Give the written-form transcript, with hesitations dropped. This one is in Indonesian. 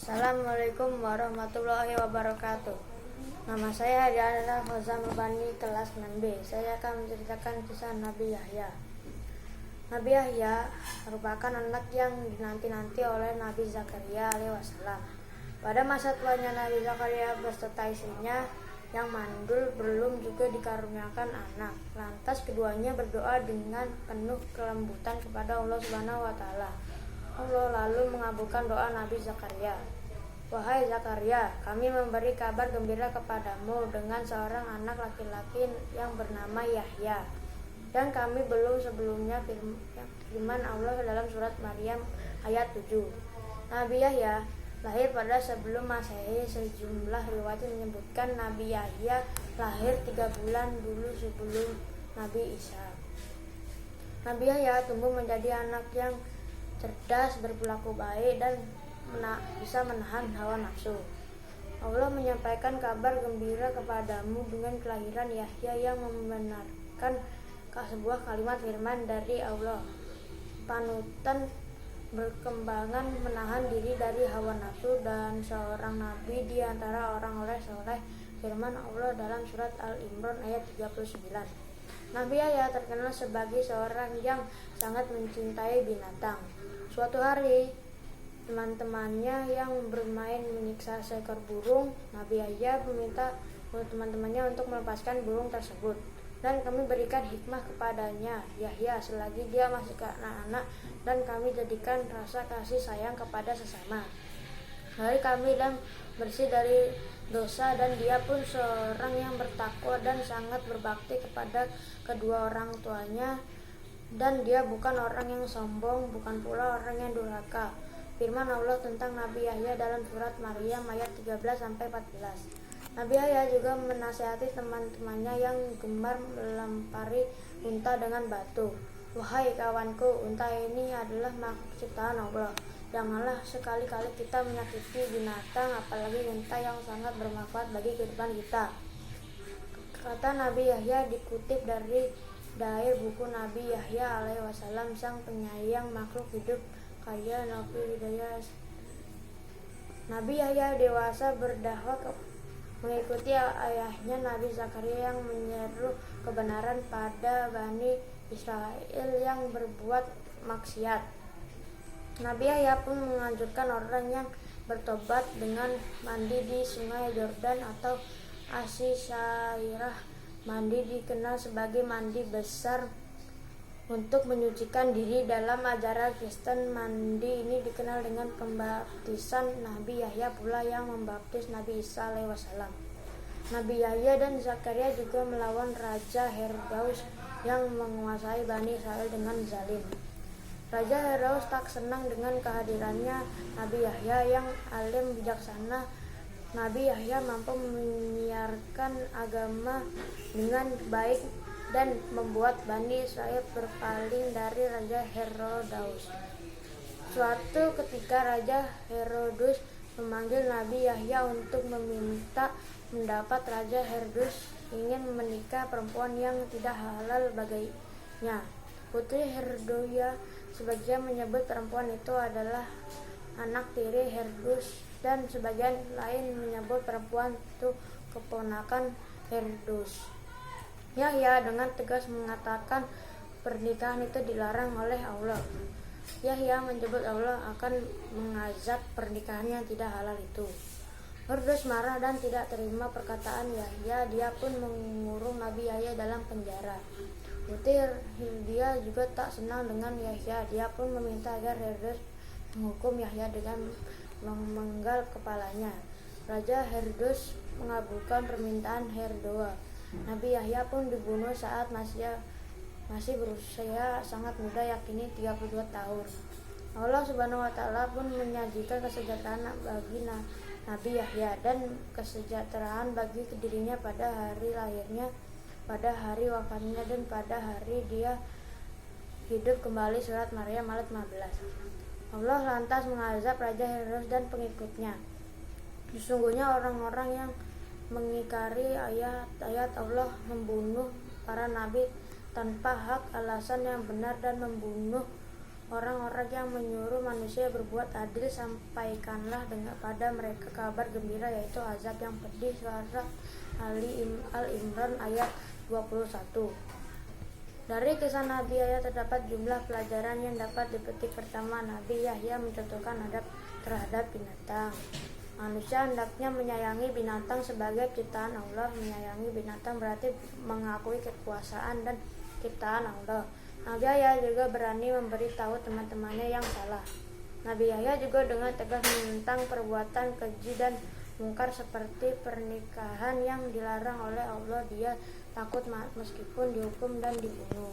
Assalamualaikum warahmatullahi wabarakatuh. Nama saya adalah Fauzan Mubani, kelas 6B. Saya akan menceritakan kisah Nabi Yahya. Nabi Yahya merupakan anak yang dinanti-nanti oleh Nabi Zakaria alaihissalam. Pada masa tuanya Nabi Zakaria beserta istrinya yang mandul belum juga dikaruniakan anak. Lantas keduanya berdoa dengan penuh kelembutan kepada Allah Subhanahu wa taala. Allah lalu mengabulkan doa Nabi Zakaria. Wahai Zakaria, kami memberi kabar gembira kepadamu dengan seorang anak laki-laki yang bernama Yahya. Dan kami belum sebelumnya firman Allah dalam surat Maryam ayat 7. Nabi Yahya lahir pada sebelum Masehi. Sejumlah riwayat menyebutkan Nabi Yahya lahir 3 bulan dulu sebelum Nabi Isa. Nabi Yahya tumbuh menjadi anak yang cerdas, berperilaku baik, dan bisa menahan hawa nafsu. Allah menyampaikan kabar gembira kepadamu dengan kelahiran Yahya yang membenarkan sebuah kalimat firman dari Allah. Panutan berkembangan menahan diri dari hawa nafsu dan seorang nabi di antara orang-orang soleh, firman Allah dalam surat Al-Imran ayat 39. Nabi Yahya terkenal sebagai seorang yang sangat mencintai binatang. Suatu hari, teman-temannya yang bermain menyiksa seekor burung. Nabi Yahya meminta teman-temannya untuk melepaskan burung tersebut. Dan kami berikan hikmah kepadanya, Yahya, selagi dia masih anak-anak, dan kami jadikan rasa kasih sayang kepada sesama. Lalu kami dan bersih dari dosa, dan dia pun seorang yang bertakwa dan sangat berbakti kepada kedua orang tuanya. Dan dia bukan orang yang sombong, bukan pula orang yang durhaka. Firman Allah tentang Nabi Yahya dalam surat Maryam ayat 13-14. Nabi Yahya juga menasihati teman-temannya yang gemar melempari unta dengan batu. Wahai kawanku, unta ini adalah makhluk ciptaan Allah. Janganlah sekali-kali kita menyakiti binatang, apalagi unta yang sangat bermanfaat bagi kehidupan kita. Kata Nabi Yahya dikutip dari buku Nabi Yahya alaihissalam, sang penyayang makhluk hidup kaya Nabi Hidayah. Nabi Yahya dewasa berdakwah mengikuti ayahnya Nabi Zakaria yang menyeru kebenaran pada Bani Israel yang berbuat maksiat. Nabi Yahya pun menganjurkan orang yang bertobat dengan mandi di sungai Yordan atau Asisairah. Mandi dikenal sebagai mandi besar untuk menyucikan diri. Dalam ajaran Kristen, mandi ini dikenal dengan pembaptisan. Nabi Yahya pula yang membaptis Nabi Isa alaihissalam. Nabi Yahya dan Zakaria juga melawan Raja Herodes yang menguasai Bani Israel dengan zalim. Raja Herodes tak senang dengan kehadirannya Nabi Yahya yang alim bijaksana. Nabi Yahya mampu menyiarkan agama dengan baik dan membuat Bani Israel berpaling dari Raja Herodes. Suatu ketika Raja Herodes memanggil Nabi Yahya untuk meminta pendapat. Raja Herodes ingin menikah perempuan yang tidak halal baginya. Putri Herodia sebagian menyebut perempuan itu adalah anak tiri Herodes, dan sebagian lain menyebut perempuan itu keponakan Herodes. Yahya dengan tegas mengatakan pernikahan itu dilarang oleh Allah. Yahya menyebut Allah akan mengazab pernikahan yang tidak halal itu. Herodes marah dan tidak terima perkataan Yahya. Dia pun mengurung Nabi Yahya dalam penjara. Putri Herodia juga tak senang dengan Yahya. Dia pun meminta agar Herodes menghukum Yahya dengan memenggal kepalanya. Raja Herodes mengabulkan permintaan Herodia. Nabi Yahya pun dibunuh saat masih berusia sangat muda, yakni 32 tahun. Allah Subhanahu wa taala pun menyajikan kesejahteraan bagi Nabi Yahya dan kesejahteraan bagi dirinya pada hari lahirnya, pada hari wafatnya, dan pada hari dia hidup kembali. Surat Maryam ayat 15. Allah lantas mengazab Raja Herodes dan pengikutnya. Sesungguhnya orang-orang yang mengingkari ayat-ayat Allah, membunuh para nabi tanpa hak, alasan yang benar, dan membunuh orang-orang yang menyuruh manusia berbuat adil, sampaikanlah pada mereka kabar gembira, yaitu azab yang pedih. Surat Al-Imran ayat 21. Dari kisah Nabi Yahya terdapat jumlah pelajaran yang dapat dipetik. Pertama, Nabi Yahya mencontohkan adab terhadap binatang. Manusia hendaknya menyayangi binatang sebagai ciptaan Allah. Menyayangi binatang berarti mengakui kekuasaan dan ciptaan Allah. Nabi Yahya juga berani memberitahu teman-temannya yang salah. Nabi Yahya juga dengan tegas menentang perbuatan keji dan mungkar seperti pernikahan yang dilarang oleh Allah. Dia takut meskipun dihukum dan dibunuh.